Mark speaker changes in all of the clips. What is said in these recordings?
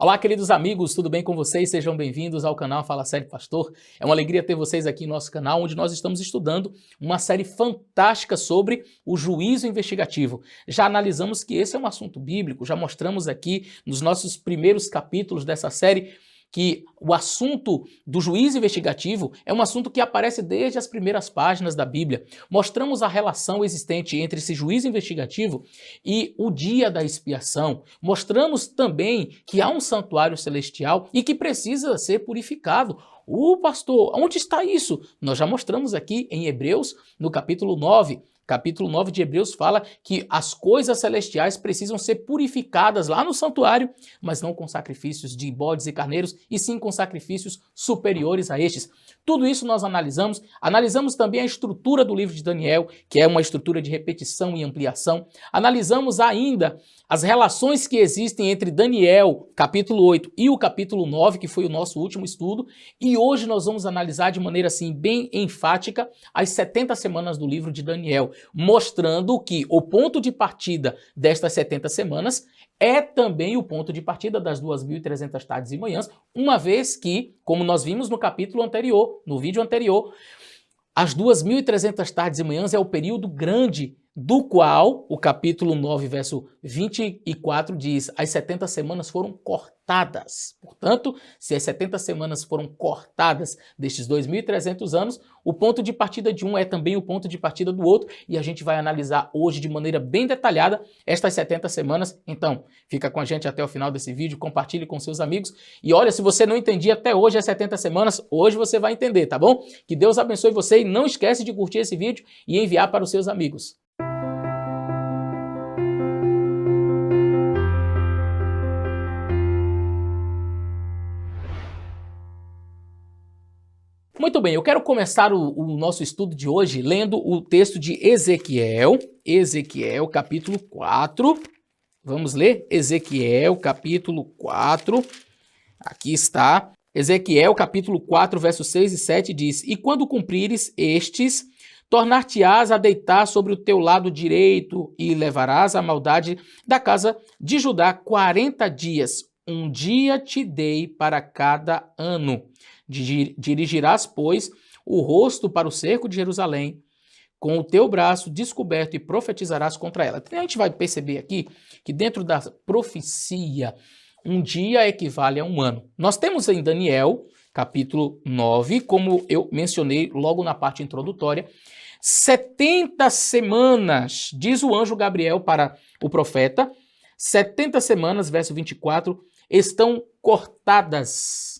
Speaker 1: Olá, queridos amigos, tudo bem com vocês? Sejam bem-vindos ao canal Fala Sério Pastor. É uma alegria ter vocês aqui no nosso canal, onde nós estamos estudando uma série fantástica sobre o juízo investigativo. Já analisamos que esse é um assunto bíblico, já mostramos aqui nos nossos primeiros capítulos dessa série que o assunto do juízo investigativo é um assunto que aparece desde as primeiras páginas da Bíblia. Mostramos a relação existente entre esse juízo investigativo e o dia da expiação. Mostramos também que há um santuário celestial e que precisa ser purificado. Pastor, onde está isso? Nós já mostramos aqui em Hebreus, no capítulo 9. Capítulo 9 de Hebreus fala que as coisas celestiais precisam ser purificadas lá no santuário, mas não com sacrifícios de bodes e carneiros, e sim com sacrifícios superiores a estes. Tudo isso nós analisamos. Analisamos também a estrutura do livro de Daniel, que é uma estrutura de repetição e ampliação. Analisamos ainda as relações que existem entre Daniel, capítulo 8, e o capítulo 9, que foi o nosso último estudo. E hoje nós vamos analisar de maneira assim bem enfática as 70 semanas do livro de Daniel, mostrando que o ponto de partida destas 70 semanas é também o ponto de partida das 2.300 tardes e manhãs, uma vez que, como nós vimos no capítulo anterior, no vídeo anterior, as 2.300 tardes e manhãs é o período grande do qual o capítulo 9, verso 24 diz: as 70 semanas foram cortadas. Portanto, se as 70 semanas foram cortadas destes 2.300 anos, o ponto de partida de um é também o ponto de partida do outro, e a gente vai analisar hoje de maneira bem detalhada estas 70 semanas. Então, fica com a gente até o final desse vídeo, compartilhe com seus amigos, e olha, se você não entendia até hoje as 70 semanas, hoje você vai entender, tá bom? Que Deus abençoe você e não esquece de curtir esse vídeo e enviar para os seus amigos. Muito bem, eu quero começar o nosso estudo de hoje lendo o texto de Ezequiel, capítulo 4. Vamos ler? Ezequiel, capítulo 4. Aqui está. Ezequiel, capítulo 4, versos 6 e 7 diz: E quando cumprires estes, tornar-te-ás a deitar sobre o teu lado direito e levarás a maldade da casa de Judá 40 dias. Um dia te dei para cada ano. Dirigirás, pois, o rosto para o cerco de Jerusalém, com o teu braço descoberto e profetizarás contra ela. Então, a gente vai perceber aqui que dentro da profecia, um dia equivale a um ano. Nós temos em Daniel, capítulo 9, como eu mencionei logo na parte introdutória, 70 semanas, diz o anjo Gabriel para o profeta, 70 semanas, verso 24, estão cortadas.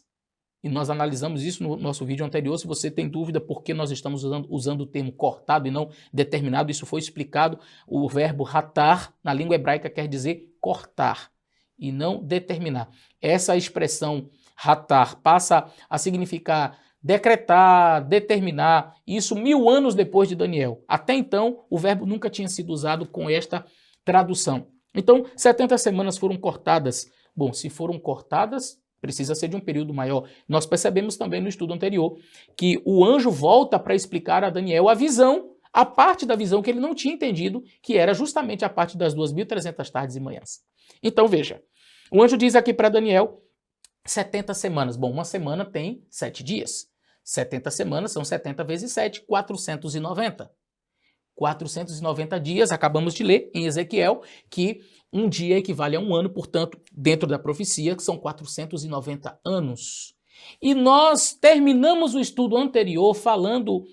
Speaker 1: E nós analisamos isso no nosso vídeo anterior. Se você tem dúvida por que nós estamos usando o termo cortado e não determinado, isso foi explicado. O verbo ratar, na língua hebraica, quer dizer cortar e não determinar. Essa expressão ratar passa a significar decretar, determinar, isso 1000 anos depois de Daniel. Até então, o verbo nunca tinha sido usado com esta tradução. Então, 70 semanas foram cortadas. Bom, se foram cortadas, precisa ser de um período maior. Nós percebemos também no estudo anterior que o anjo volta para explicar a Daniel a visão, a parte da visão que ele não tinha entendido, que era justamente a parte das 2.300 tardes e manhãs. Então veja, o anjo diz aqui para Daniel 70 semanas. Bom, uma semana tem 7 dias. 70 semanas são 70 vezes 7, 490. 490 dias, acabamos de ler em Ezequiel, que um dia equivale a um ano, portanto, dentro da profecia, que são 490 anos. E nós terminamos o estudo anterior falando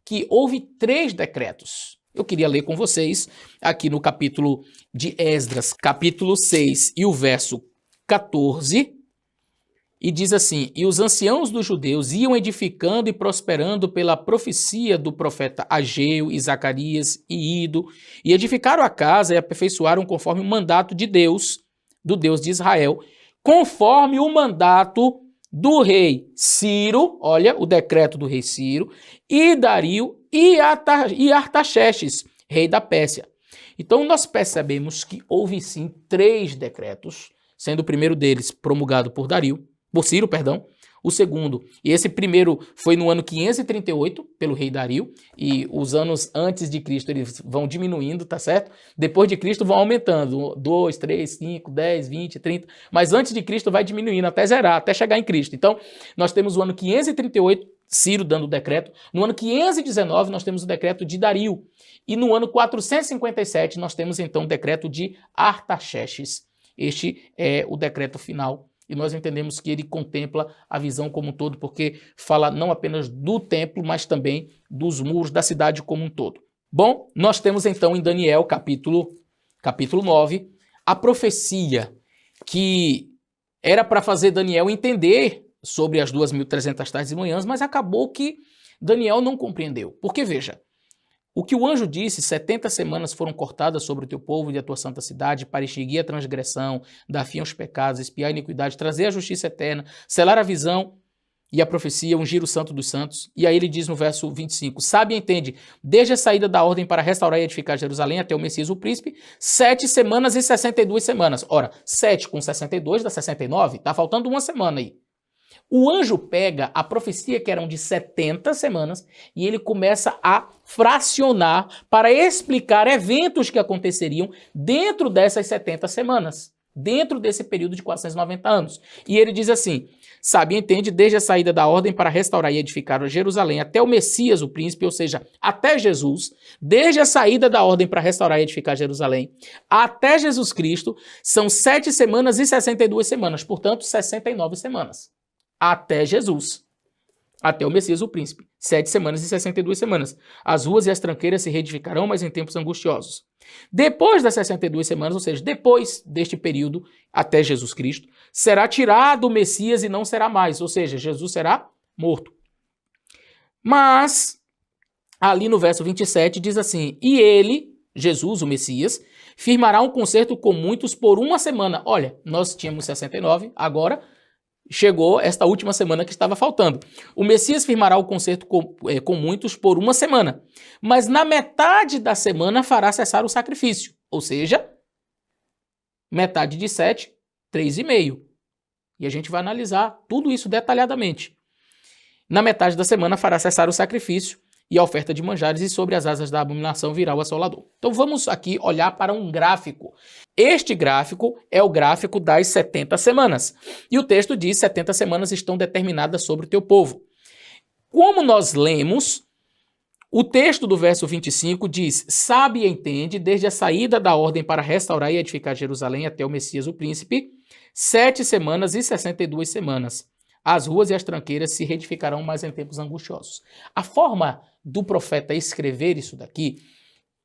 Speaker 1: que houve 3 decretos. Eu queria ler com vocês aqui no capítulo de Esdras, capítulo 6 e o verso 14, e diz assim: E os anciãos dos judeus iam edificando e prosperando pela profecia do profeta Ageu e Zacarias e Ido, e edificaram a casa e aperfeiçoaram conforme o mandato de Deus, do Deus de Israel, conforme o mandato do rei Ciro, olha, o decreto do rei Ciro, e Dario e Artaxerxes, rei da Pérsia. Então nós percebemos que houve sim 3 decretos, sendo o primeiro deles promulgado por Ciro, o segundo. E esse primeiro foi no ano 538, pelo rei Dario, e os anos antes de Cristo eles vão diminuindo, tá certo? Depois de Cristo vão aumentando, 2, 3, 5, 10, 20, 30, mas antes de Cristo vai diminuindo até zerar, até chegar em Cristo. Então, nós temos o ano 538, Ciro dando o decreto. No ano 519, nós temos o decreto de Dario. E no ano 457, nós temos então o decreto de Artaxerxes. Este é o decreto final. E nós entendemos que ele contempla a visão como um todo, porque fala não apenas do templo, mas também dos muros da cidade como um todo. Bom, nós temos então em Daniel, capítulo 9, a profecia que era para fazer Daniel entender sobre as 2.300 tardes e manhãs, mas acabou que Daniel não compreendeu. Porque veja, o que o anjo disse, 70 semanas foram cortadas sobre o teu povo e a tua santa cidade para extinguir a transgressão, dar fim aos pecados, expiar a iniquidade, trazer a justiça eterna, selar a visão e a profecia, ungir o santo dos santos. E aí ele diz no verso 25, sabe e entende, desde a saída da ordem para restaurar e edificar Jerusalém até o Messias o príncipe, 7 semanas e 62 semanas. Ora, 7 com 62 dá 69, tá faltando uma semana aí. O anjo pega a profecia que eram de 70 semanas e ele começa a fracionar para explicar eventos que aconteceriam dentro dessas 70 semanas, dentro desse período de 490 anos. E ele diz assim, sabe, entende, desde a saída da ordem para restaurar e edificar Jerusalém até o Messias, o príncipe, ou seja, até Jesus, desde a saída da ordem para restaurar e edificar Jerusalém, até Jesus Cristo, são 7 semanas e 62 semanas, portanto, 69 semanas. Até Jesus, até o Messias, o príncipe. 7 semanas e 62 semanas. As ruas e as tranqueiras se reedificarão, mas em tempos angustiosos. Depois das 62 semanas, ou seja, depois deste período, até Jesus Cristo, será tirado o Messias e não será mais, ou seja, Jesus será morto. Mas, ali no verso 27, diz assim, e ele, Jesus, o Messias, firmará um concerto com muitos por uma semana. Olha, nós tínhamos 69, agora chegou esta última semana que estava faltando. O Messias firmará o concerto com muitos por uma semana, mas na metade da semana fará cessar o sacrifício, ou seja, metade de 7, 3,5. E a gente vai analisar tudo isso detalhadamente. Na metade da semana fará cessar o sacrifício e a oferta de manjares, e sobre as asas da abominação virá o assolador. Então vamos aqui olhar para um gráfico. Este gráfico é o gráfico das 70 semanas. E o texto diz, 70 semanas estão determinadas sobre o teu povo. Como nós lemos, o texto do verso 25 diz, sabe e entende, desde a saída da ordem para restaurar e edificar Jerusalém até o Messias o príncipe, 7 semanas e 62 semanas. As ruas e as tranqueiras se reedificarão, mas em tempos angustiosos. A forma do profeta escrever isso daqui,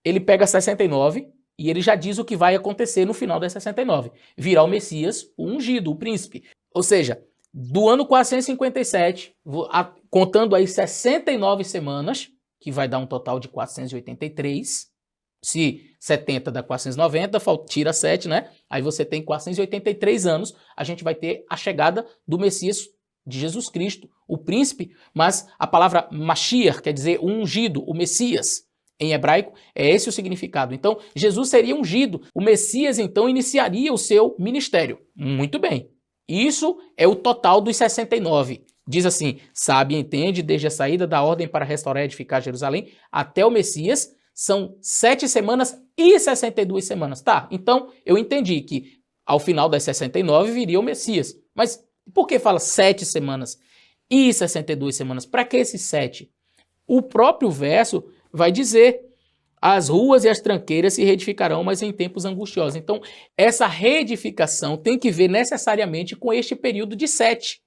Speaker 1: ele pega 69 e ele já diz o que vai acontecer no final das 69. Virá o Messias, o ungido, o príncipe. Ou seja, do ano 457, contando aí 69 semanas, que vai dar um total de 483, se 70 dá 490, tira 7, né? Aí você tem 483 anos, a gente vai ter a chegada do Messias de Jesus Cristo, o príncipe, mas a palavra Mashiach quer dizer o ungido, o Messias. Em hebraico, é esse o significado. Então, Jesus seria ungido. O Messias, então, iniciaria o seu ministério. Muito bem. Isso é o total dos 69. Diz assim, sabe e entende, desde a saída da ordem para restaurar e edificar Jerusalém até o Messias, são 7 semanas e 62 semanas. Tá, então eu entendi que ao final das 69 viria o Messias. Mas por que fala 7 semanas e 62 semanas? Para que esses 7? O próprio verso vai dizer, as ruas e as tranqueiras se reedificarão, mas em tempos angustiosos. Então, essa reedificação tem que ver necessariamente com este período de 7.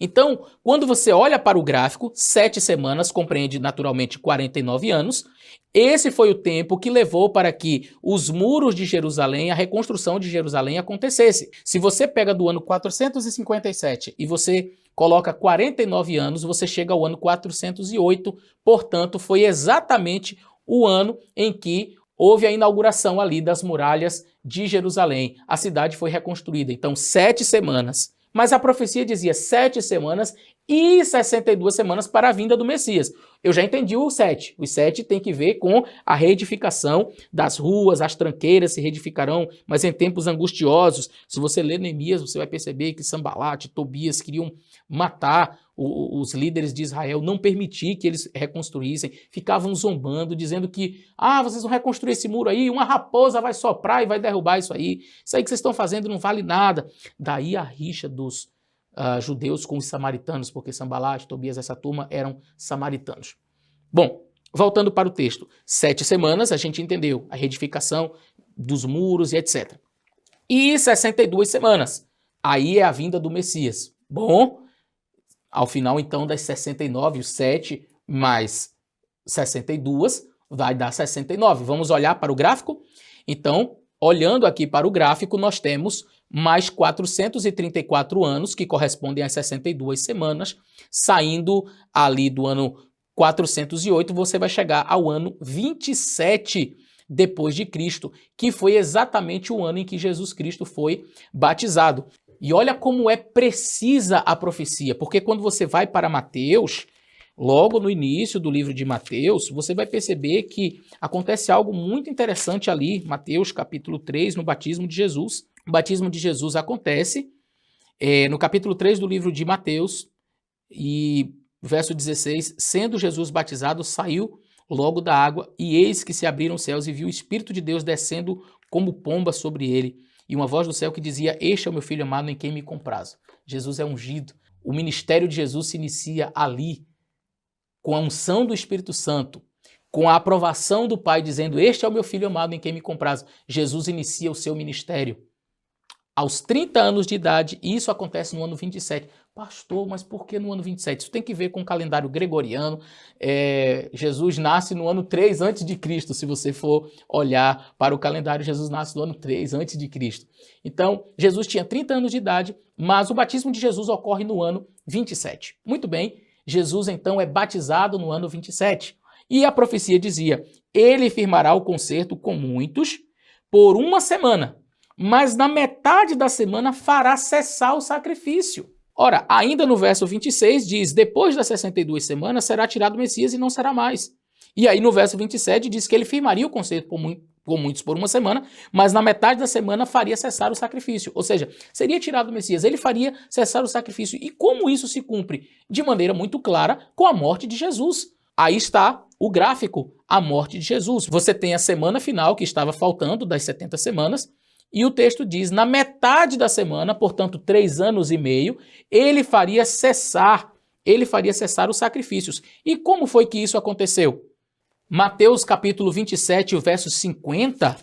Speaker 1: Então, quando você olha para o gráfico, 7 semanas compreende naturalmente 49 anos. Esse foi o tempo que levou para que os muros de Jerusalém, a reconstrução de Jerusalém acontecesse. Se você pega do ano 457 e você coloca 49 anos, você chega ao ano 408. Portanto, foi exatamente o ano em que houve a inauguração ali das muralhas de Jerusalém. A cidade foi reconstruída. Então, 7 semanas. Mas a profecia dizia 7 semanas e 62 semanas para a vinda do Messias. Eu já entendi o 7. Os 7 tem que ver com a reedificação das ruas, as tranqueiras se reedificarão, mas em tempos angustiosos. Se você ler Neemias, você vai perceber que Sambalate, Tobias queriam matar os líderes de Israel, não permitir que eles reconstruíssem, ficavam zombando, dizendo que, vocês vão reconstruir esse muro aí, uma raposa vai soprar e vai derrubar isso aí que vocês estão fazendo não vale nada. Daí a rixa dos judeus com os samaritanos, porque Sambalate, Tobias, essa turma eram samaritanos. Bom, voltando para o texto, 7 semanas a gente entendeu a reedificação dos muros e etc. E 62 semanas, aí é a vinda do Messias. Bom, ao final então das 69, os 7 mais 62 vai dar 69. Vamos olhar para o gráfico? Então, olhando aqui para o gráfico, nós temos mais 434 anos, que correspondem às 62 semanas, saindo ali do ano 408, você vai chegar ao ano 27 depois de Cristo, que foi exatamente o ano em que Jesus Cristo foi batizado. E olha como é precisa a profecia, porque quando você vai para Mateus, logo no início do livro de Mateus, você vai perceber que acontece algo muito interessante ali, Mateus capítulo 3, no batismo de Jesus. O batismo de Jesus acontece no capítulo 3 do livro de Mateus, e verso 16, sendo Jesus batizado, saiu logo da água, e eis que se abriram os céus, e viu o Espírito de Deus descendo como pomba sobre ele, e uma voz do céu que dizia, este é o meu filho amado em quem me comprazo. Jesus é ungido. O ministério de Jesus se inicia ali, com a unção do Espírito Santo, com a aprovação do Pai, dizendo, este é o meu filho amado em quem me comprazo. Jesus inicia o seu ministério aos 30 anos de idade, e isso acontece no ano 27. Pastor, mas por que no ano 27? Isso tem que ver com o calendário gregoriano. Jesus nasce no ano 3 antes de Cristo, se você for olhar para o calendário, Jesus nasce no ano 3 antes de Cristo. Então, Jesus tinha 30 anos de idade, mas o batismo de Jesus ocorre no ano 27. Muito bem, Jesus então é batizado no ano 27. E a profecia dizia, ele firmará o concerto com muitos por uma semana, mas na metade da semana fará cessar o sacrifício. Ora, ainda no verso 26 diz, depois das 62 semanas será tirado o Messias e não será mais. E aí no verso 27 diz que ele firmaria o concerto com muitos por uma semana, mas na metade da semana faria cessar o sacrifício. Ou seja, seria tirado o Messias, ele faria cessar o sacrifício. E como isso se cumpre? De maneira muito clara com a morte de Jesus. Aí está o gráfico, a morte de Jesus. Você tem a semana final que estava faltando das 70 semanas, e o texto diz, na metade da semana, portanto 3 anos e meio, ele faria cessar os sacrifícios. E como foi que isso aconteceu? Mateus capítulo 27, o verso 50,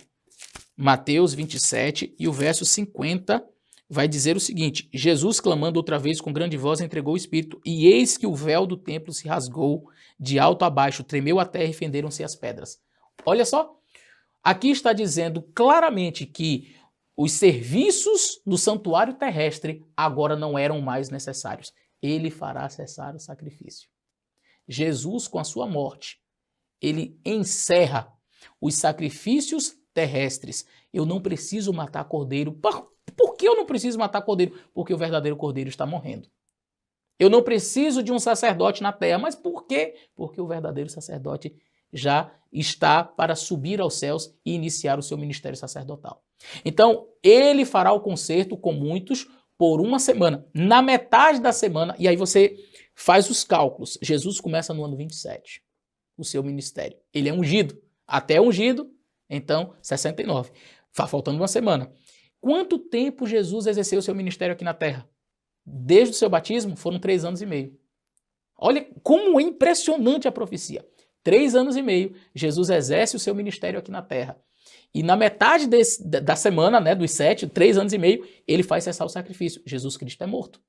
Speaker 1: Mateus 27 e o verso 50 vai dizer o seguinte, Jesus clamando outra vez com grande voz entregou o Espírito, e eis que o véu do templo se rasgou de alto a baixo, tremeu a terra e fenderam-se as pedras. Olha só, aqui está dizendo claramente que os serviços do santuário terrestre agora não eram mais necessários. Ele fará cessar o sacrifício. Jesus, com a sua morte, ele encerra os sacrifícios terrestres. Eu não preciso matar cordeiro. Por que eu não preciso matar cordeiro? Porque o verdadeiro cordeiro está morrendo. Eu não preciso de um sacerdote na terra. Mas por quê? Porque o verdadeiro sacerdote já está para subir aos céus e iniciar o seu ministério sacerdotal. Então, ele fará o concerto com muitos por uma semana. Na metade da semana, e aí você faz os cálculos. Jesus começa no ano 27, o seu ministério. Ele é ungido. Até ungido, então, 69. Faltando uma semana. Quanto tempo Jesus exerceu o seu ministério aqui na terra? Desde o seu batismo, foram 3 anos e meio. Olha como é impressionante a profecia. 3 anos e meio, Jesus exerce o seu ministério aqui na terra. E na metade da semana, né, dos 7, 3 anos e meio, ele faz cessar o sacrifício. Jesus Cristo é morto.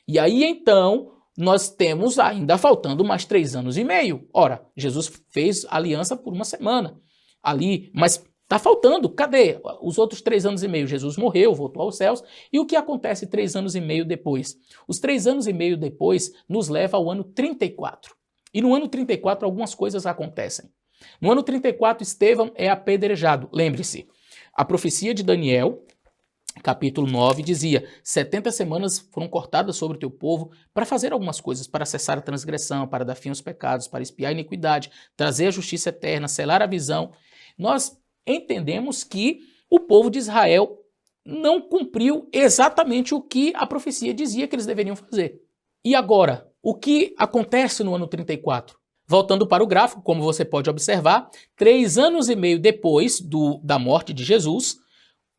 Speaker 1: E aí, então, nós temos ainda faltando mais 3 anos e meio. Ora, Jesus fez aliança por uma semana ali, mas está faltando. Cadê os outros 3 anos e meio? Jesus morreu, voltou aos céus. E o que acontece 3 anos e meio depois? Os 3 anos e meio depois nos leva ao ano 34. E no ano 34 algumas coisas acontecem. No ano 34, Estevão é apedrejado. Lembre-se, a profecia de Daniel, capítulo 9, dizia: 70 semanas foram cortadas sobre o teu povo para fazer algumas coisas, para cessar a transgressão, para dar fim aos pecados, para expiar a iniquidade, trazer a justiça eterna, selar a visão. Nós entendemos que o povo de Israel não cumpriu exatamente o que a profecia dizia que eles deveriam fazer. E agora, o que acontece no ano 34? Voltando para o gráfico, como você pode observar, 3 anos e meio depois da morte de Jesus,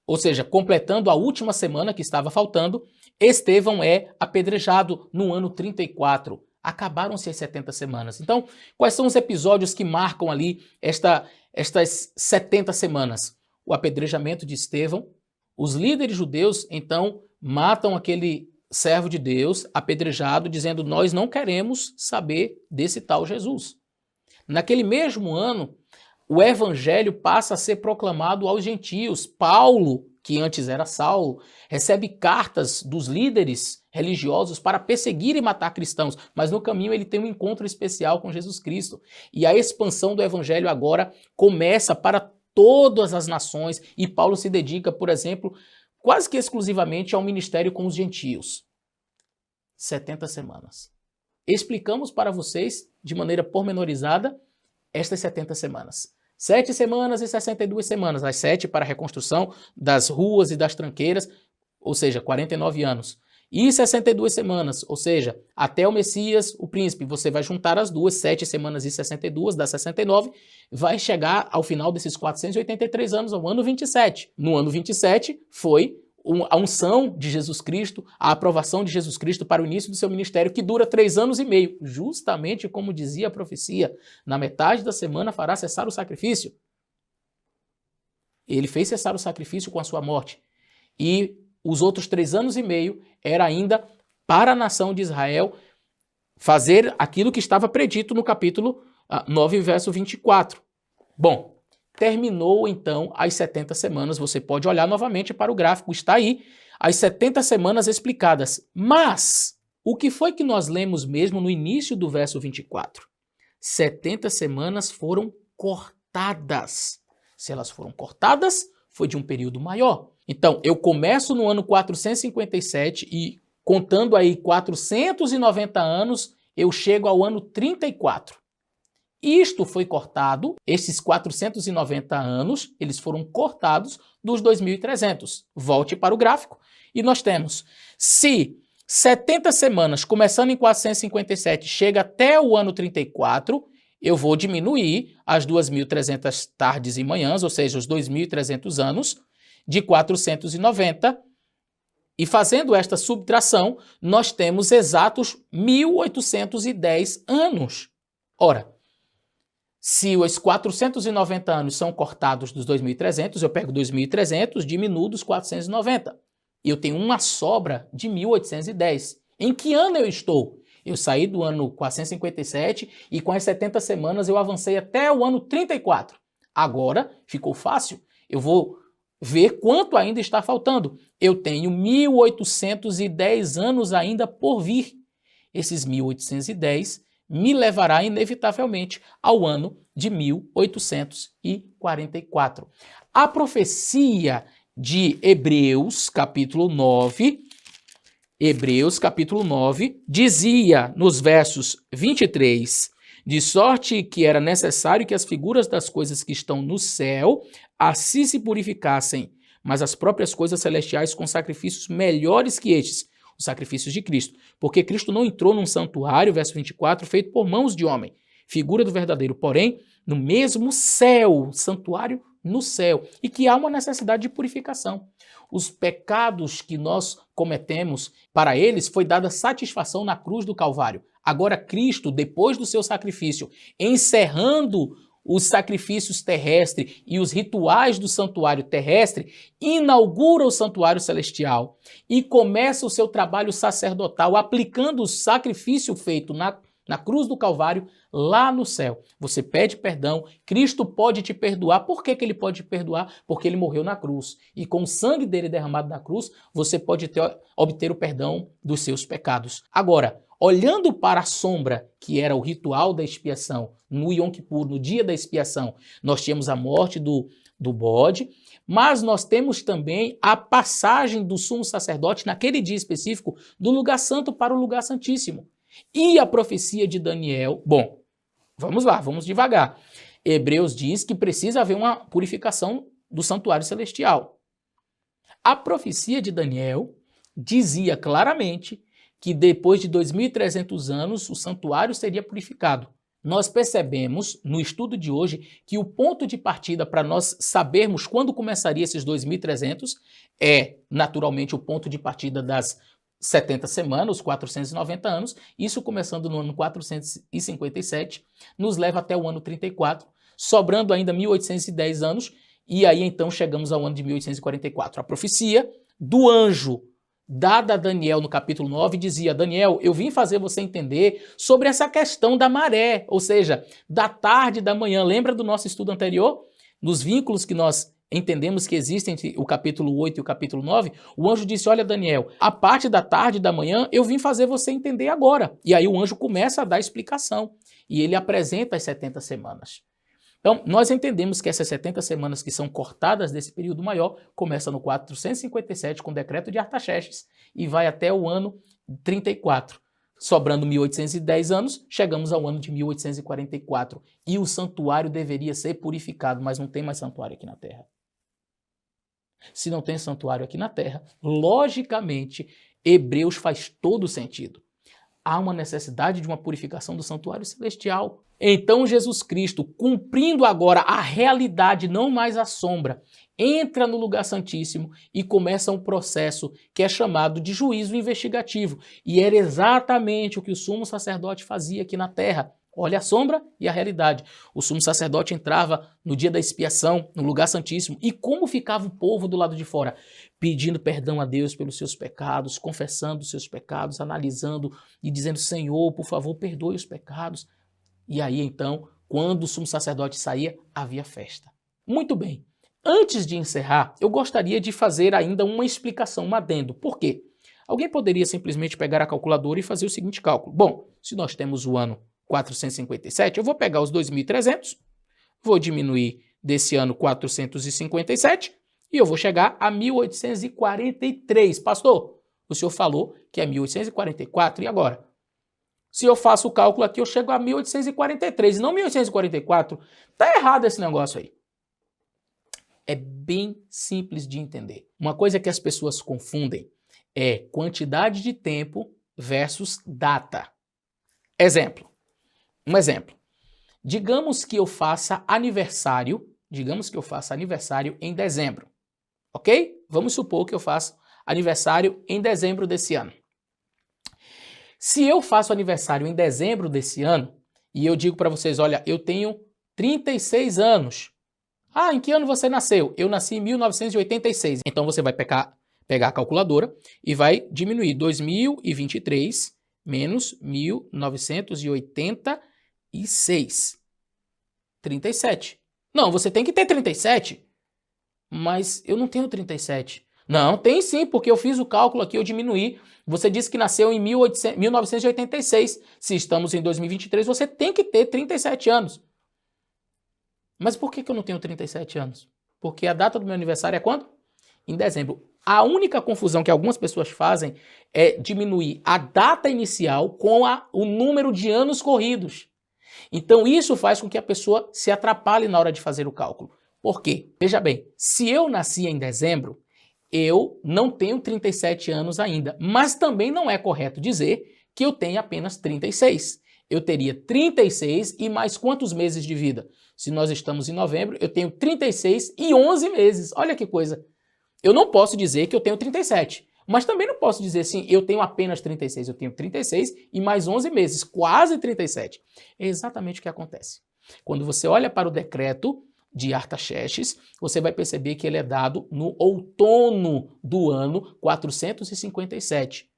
Speaker 1: ou seja, completando a última semana que estava faltando, Estevão é apedrejado no ano 34. Acabaram-se as 70 semanas. Então, quais são os episódios que marcam ali estas 70 semanas? O apedrejamento de Estevão. Os líderes judeus, então, matam aquele servo de Deus apedrejado, dizendo: nós não queremos saber desse tal Jesus. Naquele mesmo ano, o evangelho passa a ser proclamado aos gentios. Paulo, que antes era Saulo, recebe cartas dos líderes religiosos para perseguir e matar cristãos, mas no caminho ele tem um encontro especial com Jesus Cristo. E a expansão do evangelho agora começa para todas as nações, e Paulo se dedica, por exemplo, quase que exclusivamente ao ministério com os gentios. 70 semanas. Explicamos para vocês, de maneira pormenorizada, estas 70 semanas. 7 semanas e 62 semanas. As 7 para a reconstrução das ruas e das tranqueiras, ou seja, 49 anos. E 62 semanas, ou seja, até o Messias, o príncipe. Você vai juntar as duas, 7 semanas e 62, dá 69, vai chegar ao final desses 483 anos, ao ano 27. No ano 27 foi a unção de Jesus Cristo, a aprovação de Jesus Cristo para o início do seu ministério, que dura 3 anos e meio, justamente como dizia a profecia: na metade da semana fará cessar o sacrifício. Ele fez cessar o sacrifício com a sua morte. E os outros 3 anos e meio era ainda para a nação de Israel fazer aquilo que estava predito no capítulo 9, verso 24. Bom, terminou então as 70 semanas, você pode olhar novamente para o gráfico, está aí, as 70 semanas explicadas. Mas, o que foi que nós lemos mesmo no início do verso 24? 70 semanas foram cortadas. Se elas foram cortadas, foi de um período maior. Então, eu começo no ano 457 e, contando aí 490 anos, eu chego ao ano 34. Isto foi cortado, esses 490 anos, eles foram cortados dos 2.300. Volte para o gráfico e nós temos, se 70 semanas, começando em 457, chega até o ano 34, eu vou diminuir as 2.300 tardes e manhãs, ou seja, os 2.300 anos, de 490, e fazendo esta subtração, nós temos exatos 1.810 anos. Ora, se os 490 anos são cortados dos 2.300, eu pego 2.300, diminuo dos 490. E eu tenho uma sobra de 1.810. Em que ano eu estou? Eu saí do ano 457 e com as 70 semanas eu avancei até o ano 34. Agora ficou fácil. Eu vou ver quanto ainda está faltando. Eu tenho 1.810 anos ainda por vir. Esses 1.810 me levará inevitavelmente ao ano de 1844. A profecia de Hebreus, capítulo 9, dizia nos versos 23, de sorte que era necessário que as figuras das coisas que estão no céu assim se purificassem, mas as próprias coisas celestiais com sacrifícios melhores que estes, os sacrifícios de Cristo. Porque Cristo não entrou num santuário, verso 24, feito por mãos de homem, figura do verdadeiro, porém, no mesmo céu, santuário no céu, e que há uma necessidade de purificação. Os pecados que nós cometemos, para eles foi dada satisfação na cruz do Calvário. Agora Cristo, depois do seu sacrifício, encerrando os sacrifícios terrestres e os rituais do santuário terrestre, inaugura o santuário celestial e começa o seu trabalho sacerdotal, aplicando o sacrifício feito na cruz do Calvário lá no céu. Você pede perdão, Cristo pode te perdoar. Por que ele pode te perdoar? Porque ele morreu na cruz. E com o sangue dele derramado na cruz, você pode obter o perdão dos seus pecados. Agora, olhando para a sombra, que era o ritual da expiação, no Yom Kippur, no dia da expiação, nós tínhamos a morte do do bode, mas nós temos também a passagem do sumo sacerdote naquele dia específico do lugar santo para o lugar santíssimo. E a profecia de Daniel, bom, vamos lá, vamos devagar. Hebreus diz que precisa haver uma purificação do santuário celestial. A profecia de Daniel dizia claramente que depois de 2.300 anos o santuário seria purificado. Nós percebemos no estudo de hoje que o ponto de partida para nós sabermos quando começaria esses 2.300 é naturalmente o ponto de partida das 70 semanas, os 490 anos, isso começando no ano 457, nos leva até o ano 34, sobrando ainda 1.810 anos, e aí então chegamos ao ano de 1844. A profecia do anjo dada a Daniel no capítulo 9 dizia: Daniel, eu vim fazer você entender sobre essa questão da maré, ou seja, da tarde e da manhã. Lembra do nosso estudo anterior? Nos vínculos que nós entendemos que existem entre o capítulo 8 e o capítulo 9, o anjo disse: olha, Daniel, a parte da tarde e da manhã eu vim fazer você entender agora. E aí o anjo começa a dar explicação e ele apresenta as 70 semanas. Então, nós entendemos que essas 70 semanas que são cortadas desse período maior começa no 457 com o decreto de Artaxerxes e vai até o ano 34. Sobrando 1.810 anos, chegamos ao ano de 1844 e o santuário deveria ser purificado, mas não tem mais santuário aqui na Terra. Se não tem santuário aqui na Terra, logicamente, Hebreus faz todo sentido. Há uma necessidade de uma purificação do santuário celestial. Então Jesus Cristo, cumprindo agora a realidade, não mais a sombra, entra no lugar santíssimo e começa um processo que é chamado de juízo investigativo. E era exatamente o que o sumo sacerdote fazia aqui na terra. Olha a sombra e a realidade. O sumo sacerdote entrava no dia da expiação, no lugar santíssimo. E como ficava o povo do lado de fora? Pedindo perdão a Deus pelos seus pecados, confessando os seus pecados, analisando e dizendo: Senhor, por favor, perdoe os pecados. E aí, então, quando o sumo sacerdote saía, havia festa. Muito bem. Antes de encerrar, eu gostaria de fazer ainda uma explicação, um adendo. Por quê? Alguém poderia simplesmente pegar a calculadora e fazer o seguinte cálculo. Bom, se nós temos o ano 457, eu vou pegar os 2.300, vou diminuir desse ano 457 e eu vou chegar a 1843. Pastor, o senhor falou que é 1844, e agora? Se eu faço o cálculo aqui, eu chego a 1843 e não 1844. Tá errado esse negócio aí. É bem simples de entender. Uma coisa que as pessoas confundem é quantidade de tempo versus data. Um exemplo. Digamos que eu faça aniversário em dezembro, ok? Vamos supor que eu faça aniversário em dezembro desse ano. Se eu faço aniversário em dezembro desse ano e eu digo para vocês: olha, eu tenho 36 anos. Ah, em que ano você nasceu? Eu nasci em 1986. Então você vai pegar a calculadora e vai diminuir 2023 menos 1986. 37. Não, você tem que ter 37. Mas eu não tenho 37. Não, tem sim, porque eu fiz o cálculo aqui, eu diminuí. Você disse que nasceu em 1986. Se estamos em 2023, você tem que ter 37 anos. Mas por que eu não tenho 37 anos? Porque a data do meu aniversário é quando? Em dezembro. A única confusão que algumas pessoas fazem é diminuir a data inicial com o número de anos corridos. Então isso faz com que a pessoa se atrapalhe na hora de fazer o cálculo. Por quê? Veja bem, se eu nasci em dezembro, eu não tenho 37 anos ainda, mas também não é correto dizer que eu tenho apenas 36. Eu teria 36 e mais quantos meses de vida? Se nós estamos em novembro, eu tenho 36 e 11 meses. Olha que coisa. Eu não posso dizer que eu tenho 37, mas também não posso dizer assim, eu tenho apenas 36. Eu tenho 36 e mais 11 meses, quase 37. É exatamente o que acontece. Quando você olha para o decreto de Artaxerxes, você vai perceber que ele é dado no outono do ano 457.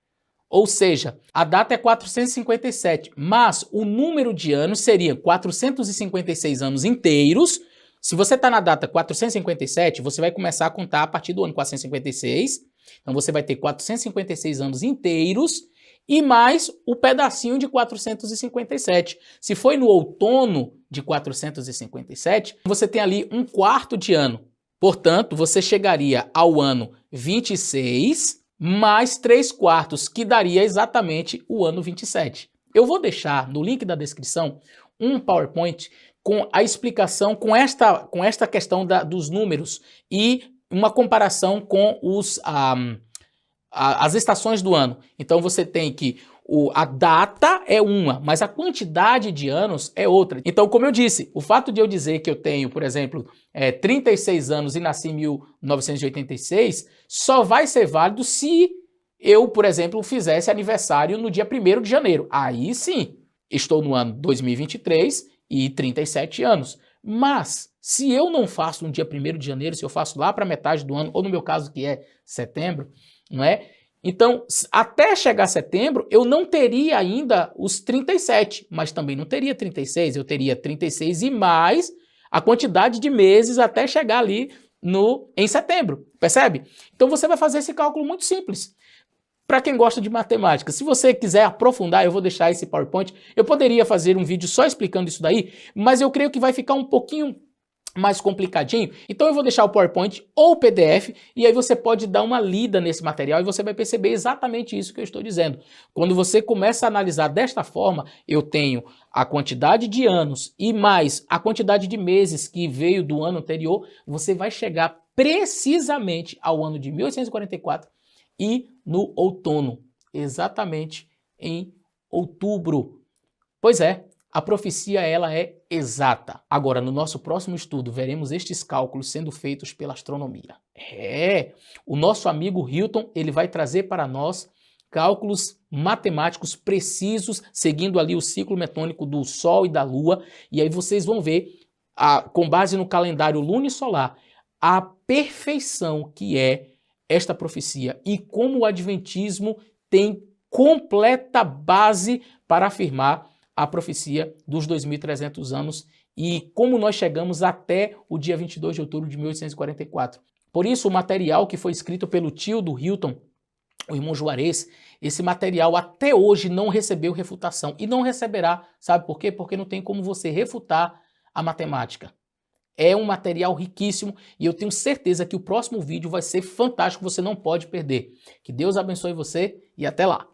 Speaker 1: Ou seja, a data é 457, mas o número de anos seria 456 anos inteiros. Se você está na data 457, você vai começar a contar a partir do ano 456. Então você vai ter 456 anos inteiros e mais o pedacinho de 457. Se foi no outono de 457, você tem ali um quarto de ano. Portanto, você chegaria ao ano 26 mais 3/4, que daria exatamente o ano 27. Eu vou deixar no link da descrição um PowerPoint com a explicação, com esta questão dos números e uma comparação com as estações do ano. Então você tem que a data é uma, mas a quantidade de anos é outra. Então, como eu disse, o fato de eu dizer que eu tenho, por exemplo, 36 anos e nasci em 1986, só vai ser válido se eu, por exemplo, fizesse aniversário no dia 1º de janeiro. Aí sim, estou no ano 2023 e 37 anos. Mas, se eu não faço no dia 1º de janeiro, se eu faço lá para metade do ano, ou no meu caso que é setembro, não é? Então, até chegar setembro, eu não teria ainda os 37, mas também não teria 36, eu teria 36 e mais a quantidade de meses até chegar ali em setembro, percebe? Então você vai fazer esse cálculo muito simples. Para quem gosta de matemática, se você quiser aprofundar, eu vou deixar esse PowerPoint. Eu poderia fazer um vídeo só explicando isso daí, mas eu creio que vai ficar um pouquinho mais complicadinho, então eu vou deixar o PowerPoint ou o PDF e aí você pode dar uma lida nesse material e você vai perceber exatamente isso que eu estou dizendo. Quando você começa a analisar desta forma, eu tenho a quantidade de anos e mais a quantidade de meses que veio do ano anterior, você vai chegar precisamente ao ano de 1844 e no outono, exatamente em outubro. Pois é, a profecia ela é exata. Agora, no nosso próximo estudo, veremos estes cálculos sendo feitos pela astronomia. O nosso amigo Hilton, ele vai trazer para nós cálculos matemáticos precisos, seguindo ali o ciclo metônico do Sol e da Lua, e aí vocês vão ver, com base no calendário lunisolar, a perfeição que é esta profecia e como o adventismo tem completa base para afirmar a profecia dos 2.300 anos e como nós chegamos até o dia 22 de outubro de 1844. Por isso, o material que foi escrito pelo tio do Hilton, o irmão Juarez, esse material até hoje não recebeu refutação e não receberá. Sabe por quê? Porque não tem como você refutar a matemática. É um material riquíssimo e eu tenho certeza que o próximo vídeo vai ser fantástico, você não pode perder. Que Deus abençoe você e até lá!